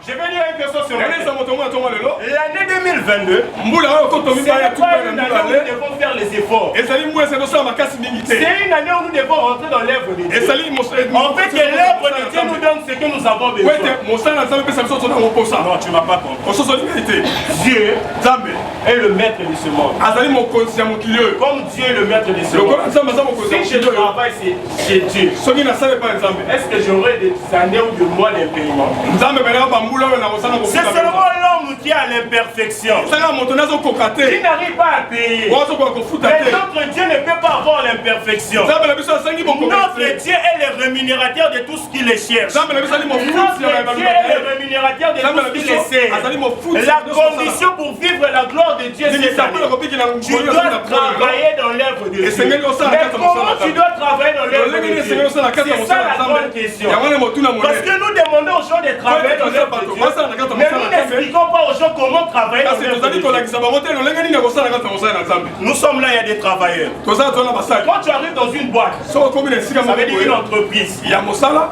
Je vais dire une question sur l'année 2022. C'est pas une année où nous devons faire les efforts. C'est une année où nous devons rentrer dans l'œuvre de Dieu. En fait, que l'œuvre de Dieu nous donne ce que nous avons besoin. Non, tu ne m'as pas compris. Dieu est le maître de ce monde. Comme Dieu est le maître de ce monde. Si je travaille chez Dieu, est-ce que j'aurai des années ou des mois d'impayement? C'est seulement l'homme qui a l'imperfection, qui n'arrive pas à payer. Mais notre Dieu ne peut pas avoir l'imperfection. Notre Dieu est le rémunérateur de tout ce qu'il cherche. Notre Dieu est le rémunérateur de tout ce qu'il essaie. La condition pour vivre la gloire de Dieu, c'est ça. Tu dois travailler dans l'œuvre de Dieu. Mais comment tu dois travailler dans l'œuvre de Dieu? C'est ça la grande question. Parce que nous demandons aux gens de travailler dans l'œuvre de Dieu, mais nous n'expliquons pas aux gens comment travailler dans l'œuvre de Dieu. Nous sommes là, il y a des travailleurs. Quand tu arrives dans une boîte, ça veut dire une entreprise,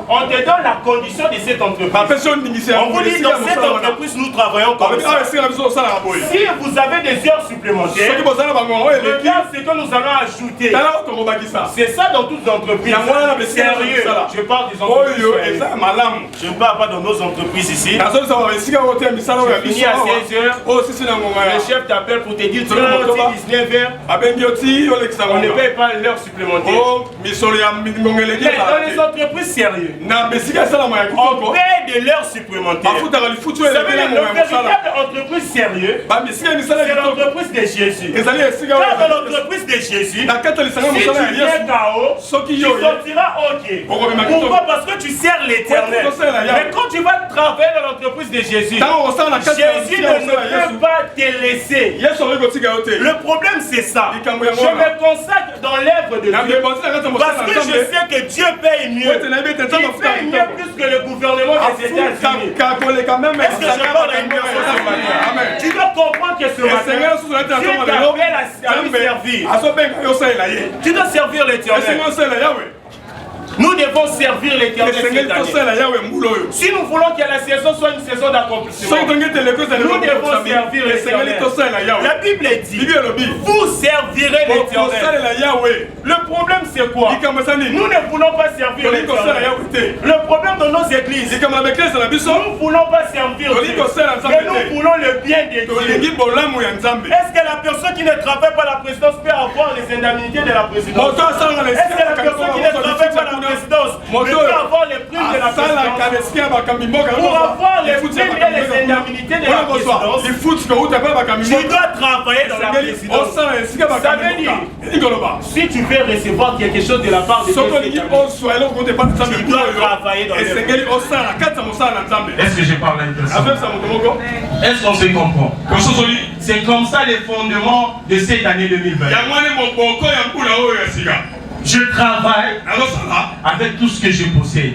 on te donne la condition de cette entreprise. On vous dit dans cette entreprise, nous travaillons comme ça. Si vous avez des heures supplémentaires, regarde ce que nous allons ajouter. C'est ça dans toutes les entreprises. Sérieux, je parle des entreprises. Je ne parle pas dans nos entreprises ici. Je finis à 16h. Le chef t'appelle pour te dire 19h. On ne paye pas l'heure supplémentaire. Mais dans les entreprises sérieuses, on paye de l'heure supplémentaire. Ça veut dire que la véritable entreprise sérieuse, c'est l'entreprise de Jésus. Car dans l'entreprise de Jésus, si tu viens KO, tu sortiras OK. Pourquoi? Parce que tu sers l'éternel. Mais quand tu vas travailler dans l'entreprise de Jésus, Jésus ne peut pas te laisser. Le problème c'est ça. Je me consacre dans l'œuvre de Dieu parce que je sais que Dieu paye mieux. Il paye mieux plus que le gouvernement des États-Unis. Est-ce que je parle à une personne ce matin? Tu dois comprendre que ce matin, Dieu t'appelle à lui servir. Tu dois servir l'Éternel. Nous devons servir l'Éternel cette année. Si nous voulons que la saison soit une saison d'accomplissement, nous devons servir l'Éternel. La Bible dit, vous servirez l'Éternel. Le problème c'est quoi? Nous ne voulons pas servir l'Éternel. Le problème de nos églises, nous ne voulons pas servir Dieu, mais nous voulons le bien de Dieu. Est-ce que la personne qui ne travaille pas la présidence peut avoir les indemnités de la présidence? Est-ce que la personne qui ne travaille pas la présidence peut avoir les primes de la présidence? Pour avoir les primes et les indemnités de la présidence, tu dois travailler dans la présidence. Ça veut dire, si tu veux recevoir quelque chose de la part de Dieu, tu dois travailler dans l'œuvre. Est-ce que je parle à une personne? Est-ce qu'on se comprend? C'est comme ça les fondements de cette année 2020. Je travaille avec tout ce que je possède.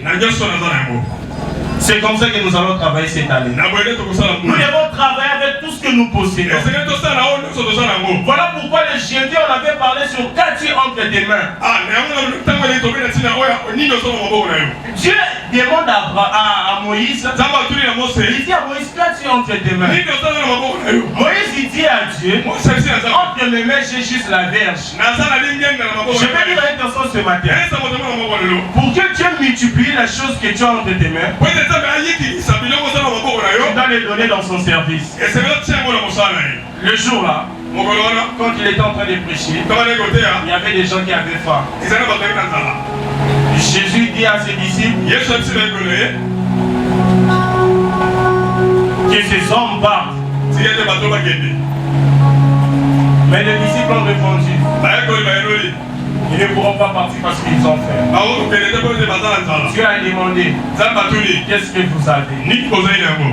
C'est comme ça que nous allons travailler cette année. Nous devons travailler avec tout ce que nous possédons. Voilà pourquoi le jeudi on avait parlé sur qu'as-tu entre tes mains. Dieu demande à Moïse, il dit à Moïse, qu'as-tu entre tes mains? Moïse il dit à Dieu, entre mes mains j'ai juste la verge. Je vais dire une personne ce matin, pour que Dieu multiplie la chose que tu as entre tes mains, tu dois les donner dans son service. Le jour là, quand il était en train de prêcher, il y avait des gens qui avaient faim. Jésus dit à ses disciples que ces hommes partent. Mais les disciples ont répondu, ils ne pourront pas partir parce qu'ils ont faim. Dieu a demandé, qu'est-ce que vous avez?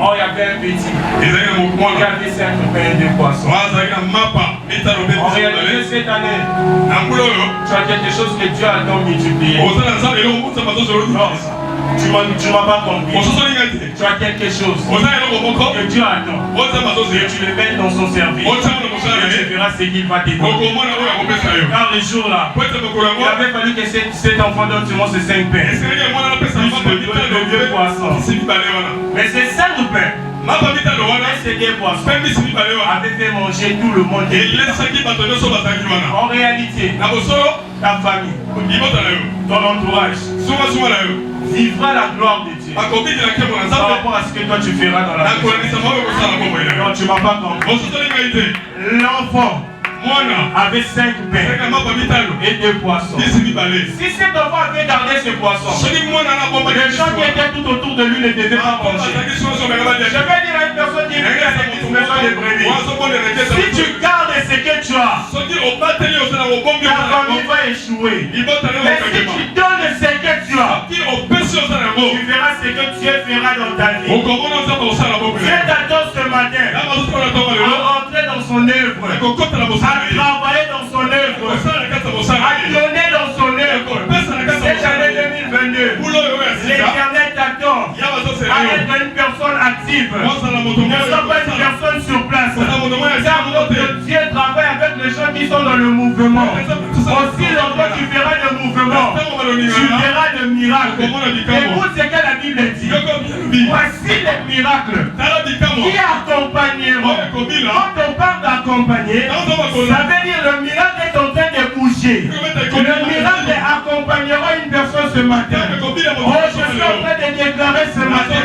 Oh, il y avait un petit, il y avait 5 pains et 2 poissons. En réalité, cette année, tu as quelque chose que Dieu a donc multiplié. Non. Tu m'as pas compris. Tu as quelque chose que Dieu attend. Que tu le mettes dans son service. Et tu verras ce qu'il va t'aider. Car le jour là, il avait fallu que cet enfant donne seulement ses 5 pains. Plus le vieux poisson. Mais ces 5 pains, ces 2 poissons avaient fait manger tout le monde. En réalité, ta famille, ton entourage vivra la gloire de Dieu par rapport à ce que toi tu feras dans la vie. Non, tu m'as pas compris. L'enfant avait 5 pains et 2 poissons. Si cet enfant avait gardé ce poisson, les gens qui étaient tout autour de lui ne devaient pas manger. Je vais dire à une personne qui vit à cette maison de brebis, si tu gardes ce que tu as, ta famille va échouer. Mais si tu donnes ce que tu as, tu verras ce que Dieu fera dans ta vie. Dieu t'attend ce matin à rentrer dans son œuvre, à travailler dans son œuvre, à donner dans son œuvre. Cette année 2022, l'Éternel t'attend à être une personne active, ne sois pas une personne sur place. Car notre Dieu travaille avec les gens qui sont dans le mouvement. Aussi longtemps tu verras le mouvement, tu verras le miracle. Écoute ce que la Bible dit. Voici les miracles qui accompagneront. Quand on parle d'accompagner, ça veut dire le miracle est en train de bouger. Le miracle accompagnera une personne ce matin. Oh, je suis en train de déclarer ce matin.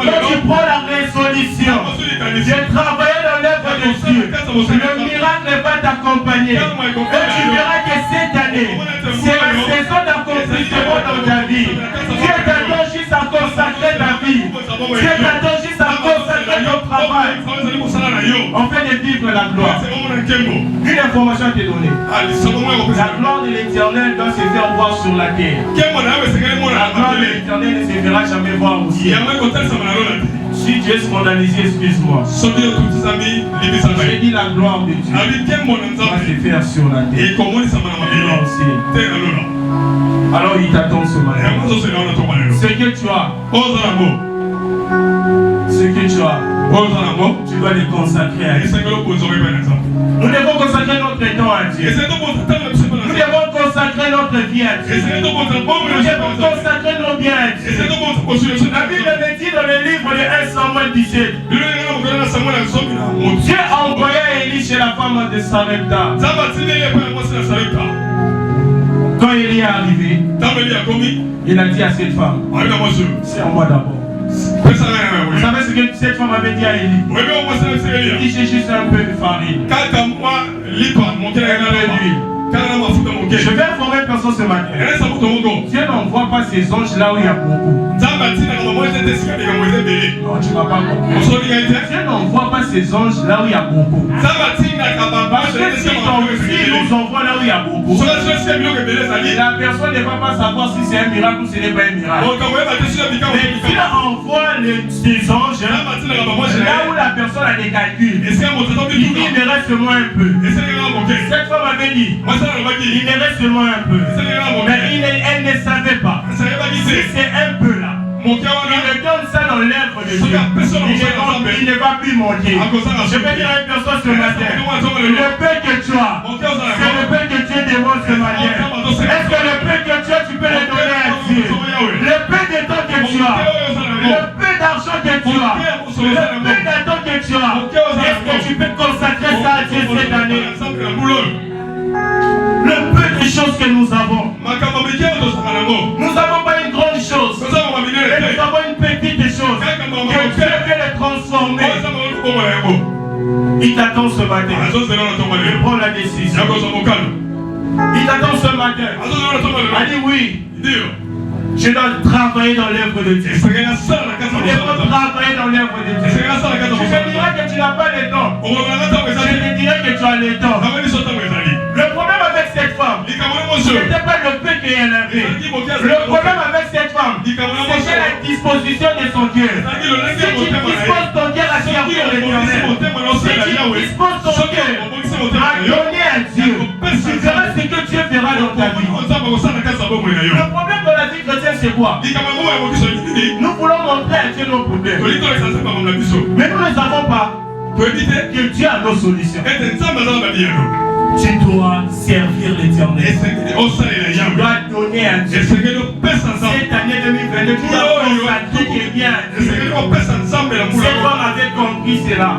Quand tu prends la résolution de travailler dans l'œuvre de Dieu, le miracle va t'accompagner. Et tu verras que cette année, c'est la saison d'accomplissement dans ta vie. Dieu t'attend juste à consacrer ta vie. Dieu t'attend juste à consacrer ton travail. On fait de vivre la gloire. Une information t'est donnée. La gloire de l'Éternel doit se faire voir sur la terre. La gloire de l'Éternel ne se fera jamais voir au ciel. Si tu es scandalisé, excuse-moi. J'ai dit la gloire de Dieu va se faire sur la terre. Alors il t'attend ce matin. Ce que tu as, tu dois le consacrer à Dieu. Nous devons consacrer notre temps à Dieu. Nous devons consacrer notre vie à Dieu. Nous devons consacrer nos biens à Dieu. La Bible me dit dans le livre de 1 Samuel 17, Dieu a envoyé Élie chez la femme de Sarepta. Quand Élie est arrivé, il a dit à cette femme, c'est en moi d'abord. Vous savez ce que cette femme avait dit à Élie? Il dit, j'ai juste un peu de farine, un peu d'huile. Je vais informer personne ce matin. Dieu n'envoie pas ses anges là où il y a beaucoup. Non, tu vas pas comprendre. Dieu n'envoie pas ses anges là où il y a beaucoup. Parce que s'il nous envoie là où il y a beaucoup, la personne ne va pas savoir si c'est un miracle ou ce n'est pas un miracle. Mais Dieu envoie ses anges là où la personne a des calculs. Il dit, il me reste seulement un peu. Cette femme avait dit, il me reste seulement un peu. Mais elle ne savait pas. Si c'est un peu là, il me donne ça dans l'œuvre de Dieu. Il ne va plus manquer. Je vais dire à une personne ce matin, le peu que tu as, c'est le peu que Dieu demande ce matin. Est-ce que le peu que tu as, tu peux le donner à Dieu? Le peu de temps que tu as, le peu d'argent que tu as, le peu d'attente que tu as, est-ce que tu peux consacrer ça à Dieu cette année? Le peu de choses que nous avons, nous n'avons pas une grande chose, mais nous avons une petite chose que Dieu veut le transformer. Il t'attend ce matin. Il prend la décision. Il t'attend ce matin. Il dit oui. Je dois travailler dans l'œuvre de Dieu. Je dois travailler dans l'œuvre de Dieu. Je te dirai que tu n'as pas le temps. Je te dirai que tu as le temps. Le problème avec cette femme, ce n'était pas le peu qu'elle avait. Le problème avec cette femme, c'était la disposition de son cœur. Si tu disposes ton cœur à servir l'Éternel, si tu disposes ton cœur à donner à Dieu, tu verras ce que Dieu fera dans ta vie. Le problème de la vie chrétienne, c'est quoi? Nous voulons montrer à Dieu nos problèmes. Mais nous ne savons pas que Dieu a nos solutions. Tu dois servir l'Éternel. Tu dois donner à Dieu. Cette année 2022, tu dois consacrer tes biens à Dieu. Cette femme avait compris cela.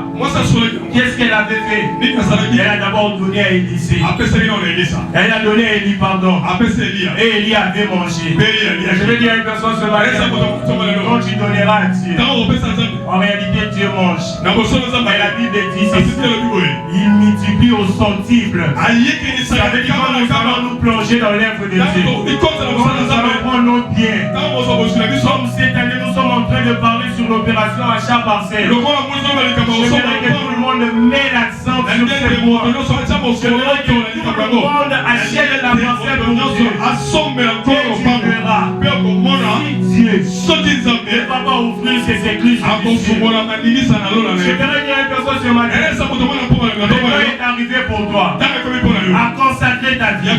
Qu'est-ce qu'elle avait fait? Elle a d'abord donné à Élisée. Elle a donné à Élie, pardon. Et Élie avait mangé. Je vais dire à une personne ce matin, quand tu donneras à Dieu, en réalité Dieu mange. Mais la Bible dit ceci, il multiplie au centuple. Ça veut dire que nous allons nous plonger dans l'œuvre de Dieu. Nous allons prendre nos biens. Comme cette année, nous sommes en train de parler sur l'opération achat parcelle. Je voudrais que tout le monde met l'accent sur ce point. Je voudrais que tout le monde achète la parcelle pour Dieu. Et tu verras. Si Dieu ne va pas ouvrir ses églises, je verrai dire à une personne ce matin. Le temps est arrivé pour toi à consacrer ta vie, à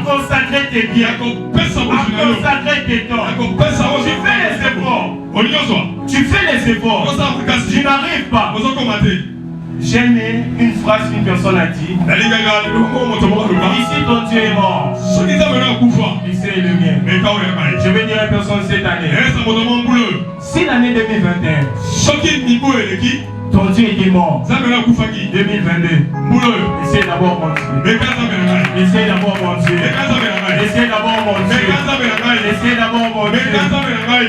consacrer tes biens, à consacrer tes temps. Tu fais les efforts. Tu fais les efforts. Tu n'arrives pas. J'ai aimé une phrase qu'une personne a dit. Ici ton Dieu est mort. Ici est le mien. Je vais dire à une personne cette année. Si l'année 2021, ton Dieu était mort. 2022. Essaye d'abord mon Dieu. Essaye d'abord mon Dieu. Essaye d'abord mon Dieu. Essaye d'abord mon Dieu.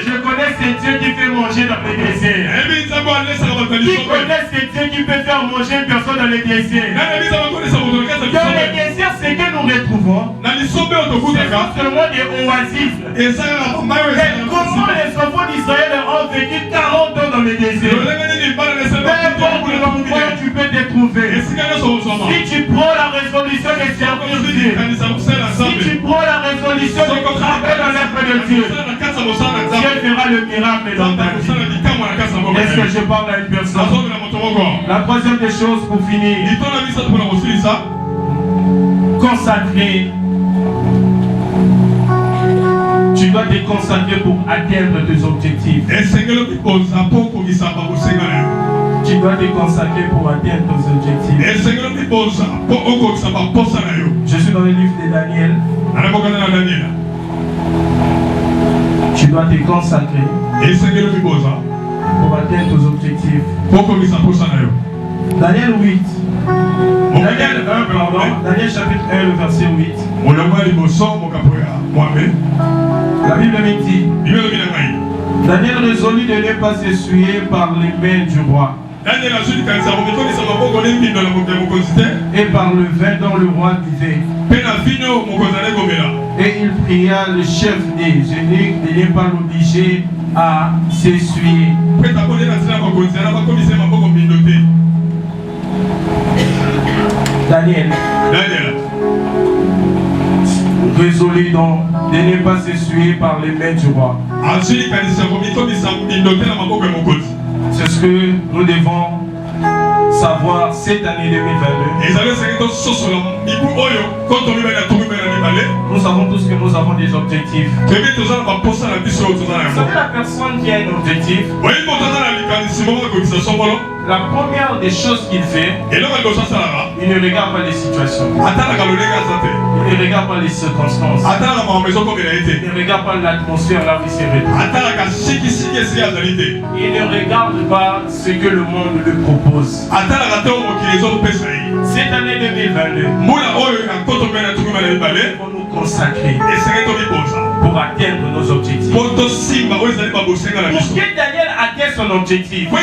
Je connais ce Dieu qui fait manger dans les déserts. Qui connaît ce Dieu qui peut faire manger une personne dans les déserts? Dans les déserts, ce que nous retrouvons, c'est seulement des oasis. Mais comment les enfants d'Israël ont vécu 40 ans dans les déserts? Peu importe l'endroit où tu peux te trouver. Si tu prends la résolution de servir Dieu, si tu prends la résolution de travailler dans l'œuvre de Dieu, Dieu fera le miracle dans ta vie. Est-ce que je parle à une personne? La troisième des choses pour finir, consacrer. Tu dois te consacrer pour atteindre tes objectifs. Tu dois te consacrer pour atteindre tes objectifs. Je suis dans le livre de Daniel. Tu dois te consacrer pour atteindre tes objectifs. Daniel 8. Daniel 1, pardon. Daniel chapitre 1, le verset 8. La Bible me dit, Daniel résolut de ne pas s'essuyer par les mains du roi et par le vin dont le roi buvait. Et il pria le chef des eunuques de ne pas l'obliger à s'essuyer. Daniel résolut donc de ne pas s'essuyer par les mains du roi. C'est ce que nous devons savoir cette année 2022. Nous savons tous que nous avons des objectifs. Vous savez, la personne qui a un objectif, la première des choses qu'il fait, il ne regarde pas les situations. Il ne regarde pas les circonstances. Il ne regarde pas l'atmosphère là où il se retrouve. Il ne regarde pas ce que le monde lui propose. Cette année 2022, il faut nous consacrer pour atteindre nos objectifs. Pour que Daniel atteigne son objectif, il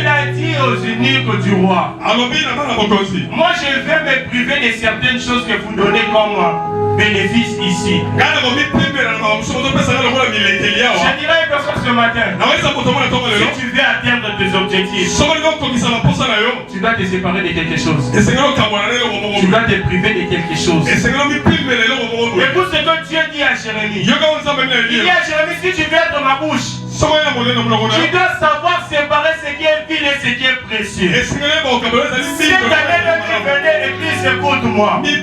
a dit aux eunuques du roi, moi je vais me priver de certaines choses que vous donnez comme bénéfice ici. Je dirais à une personne ce matin, si tu veux atteindre tes objectifs, tu dois te séparer de quelque chose. Tu dois te priver de quelque chose. Écoute ce que Dieu dit à Jérémie. Il dit à Jérémie, si tu veux être ma bouche, tu dois savoir séparer ce qui est vil et ce qui est précieux. Cette année, venez, Église, écoute-moi. Si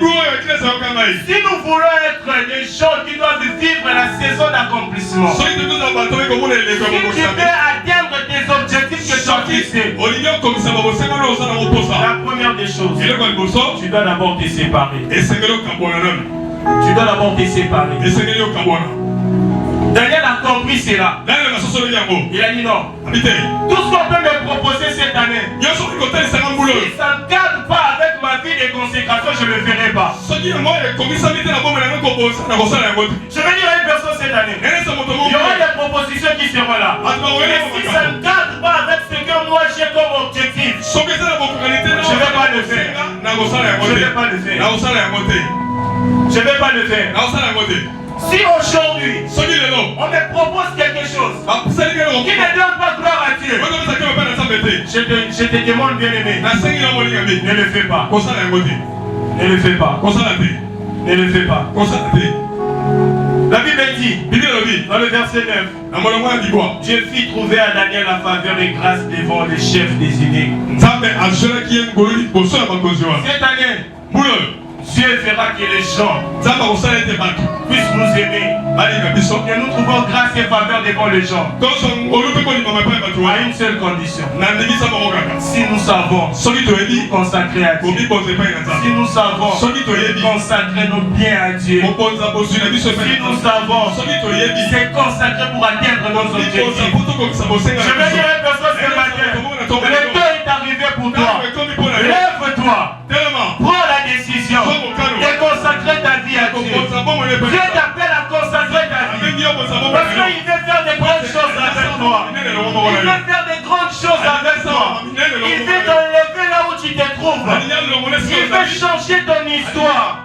nous voulons être des gens qui doivent vivre la saison d'accomplissement, si tu veux atteindre tes objectifs que tu as fixés, la première des choses, tu dois d'abord te séparer. Tu dois d'abord te séparer. Daniel a compris cela. Il a dit non. Tout ce qu'on peut me proposer cette année, si ça ne cadre pas avec ma vie de consécration, je ne le ferai pas. Je vais dire à une personne cette année, il y aura des propositions qui seront là. Mais si ça ne cadre pas avec ce que moi j'ai comme objectif, je ne vais pas le faire. Je ne vais pas le faire. Je ne vais pas le faire. Si aujourd'hui, on me propose quelque chose qui ne donne pas gloire à Dieu, je te demande, bien aimé, ne le fais pas. Ne le fais pas. Ne le fais pas. La Bible dit, dans le verset 9, Dieu fit trouver à Daniel la faveur et grâce devant les chefs désignés. Cette année, Dieu fera que les gens puissent nous aimer. Que nous trouvons grâce et faveur devant les gens. À une seule condition. Si nous savons consacrer à Dieu. Si nous savons consacrer nos biens à Dieu. Si nous savons se consacrer pour atteindre nos objectifs. Je vais dire à une personne ce matin, le temps est arrivé pour toi. Lève-toi. Prends la décision de consacrer ta vie à Dieu. Dieu t'appelle à consacrer ta vie. Parce qu'il veut faire des grandes choses avec toi. Il veut faire des grandes choses avec toi. Il veut t'enlever là où tu te trouves. Il veut changer ton histoire.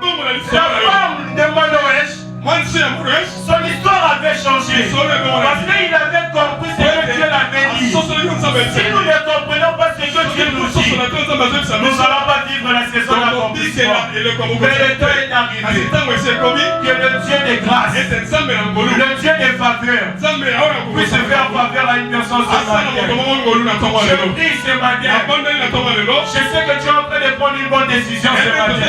La femme de Manoël, son histoire avait changé. Parce qu'il avait compris ce que Dieu l'avait dit. Si nous ne comprenons pas ce que Dieu nous dit, nous n'allons pas vivre la saison d'accomplissement. Mais le temps est arrivé que le Dieu de grâce, le Dieu de faveur, puisse faire faveur à une personne ce matin. Je prie ce matin. Je sais que tu es en train de prendre une bonne décision ce matin.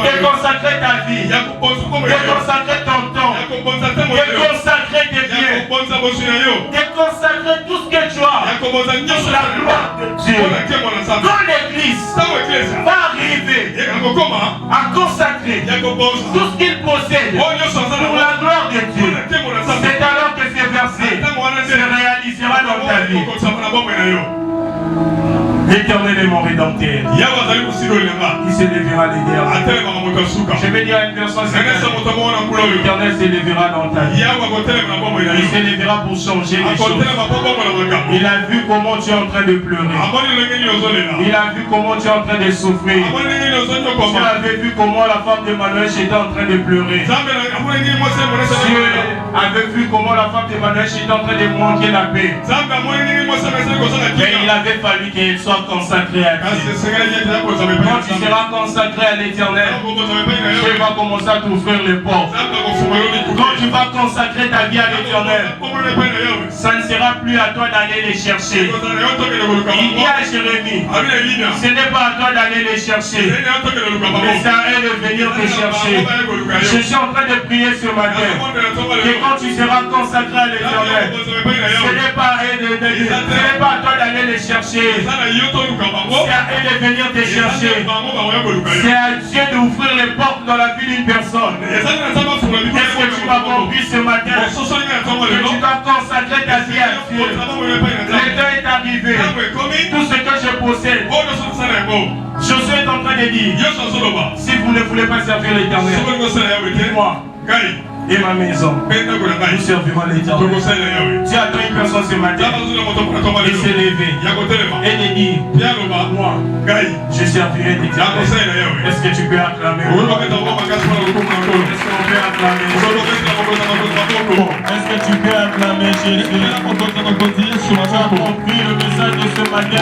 De consacrer ta vie, de consacrer ton temps, de consacrer tes biens, de consacrer tout ce que tu as pour la gloire de Dieu. Quand l'église va arriver à consacrer tout ce qu'il possède pour la gloire de Dieu, c'est alors que ces versets se réalisera dans ta vie. L'Éternel est mon rédempteur. Il se lèvera les guerres. Je vais dire à une personne, l'Éternel se lèvera dans ta vie. Il se lèvera pour changer les choses. Il a vu comment tu es en train de pleurer. Il a vu comment tu es en train de souffrir. Tu avais vu comment la femme de Manoël était en train de pleurer. Dieu avait vu comment la femme de Manoël était en train de manquer la paix. Mais il avait fallu qu'elle soit consacrée à Dieu. Quand tu seras consacré à l'Éternel, Dieu va commencer à t'ouvrir les portes. Quand tu vas consacrer ta vie à l'Éternel, ça ne sera plus à toi d'aller les chercher. Il dit à Jérémie, ce n'est pas à toi d'aller les chercher, mais c'est à eux de venir te chercher. Je suis en train de prier ce matin que quand tu seras consacré à l'Éternel, ce n'est pas à toi d'aller les chercher, c'est à eux de venir te chercher. C'est à Dieu d'ouvrir les portes dans la vie d'une personne. Est-ce que tu m'as compris ce matin que tu dois consacrer ta vie à Dieu? Le temps est arrivé. Tout ce que je possède, Josué est en train de dire, si vous ne voulez pas servir l'Éternel, moi et ma maison, nous servirons l'Éternel. Tu as pris une personne ce matin et s'est levé et de dire, moi, je servirai l'Éternel. Est-ce que tu peux acclamer? Est-ce qu'on peut acclamer? Est-ce que tu peux acclamer Jésus? Tu as compris le message de ce matin?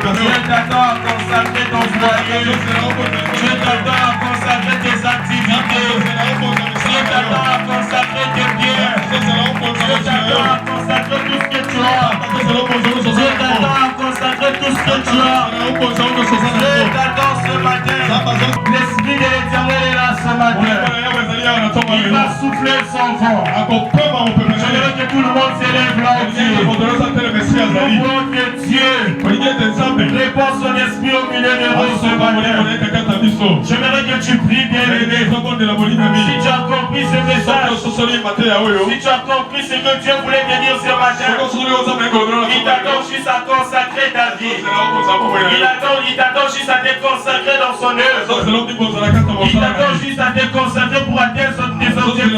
Dieu t'attend à consacrer ton foyer. Dieu t'attend à consacrer tes activités. Dieu t'attend à consacrer tes biens. Dieu t'attend à consacrer tout ce que tu as. Dieu t'attend à consacrer tout ce que tu as. Dieu t'attend ce matin. L'Esprit de l'Éternel est là ce matin. Il va souffler son vent. J'aimerais que tout le monde s'élève là au Dieu. Nous voulons que Dieu répand son esprit au milieu de nous ce matin. J'aimerais que tu pries bien aimé. Si tu as compris ce message, si tu as compris ce que Dieu voulait te dire ce matin, il t'attend juste à consacrer ta vie. Il t'attend juste à te consacrer dans son œuvre. Il t'attend juste à te consacrer pour atteindre tes objectifs.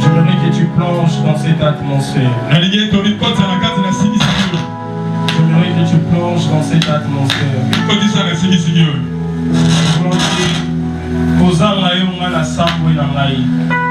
J'aimerais que tu plonges dans cette atmosphère. J'aimerais que tu plonges dans cette atmosphère. Ozanga yo nga na sambo na ngai.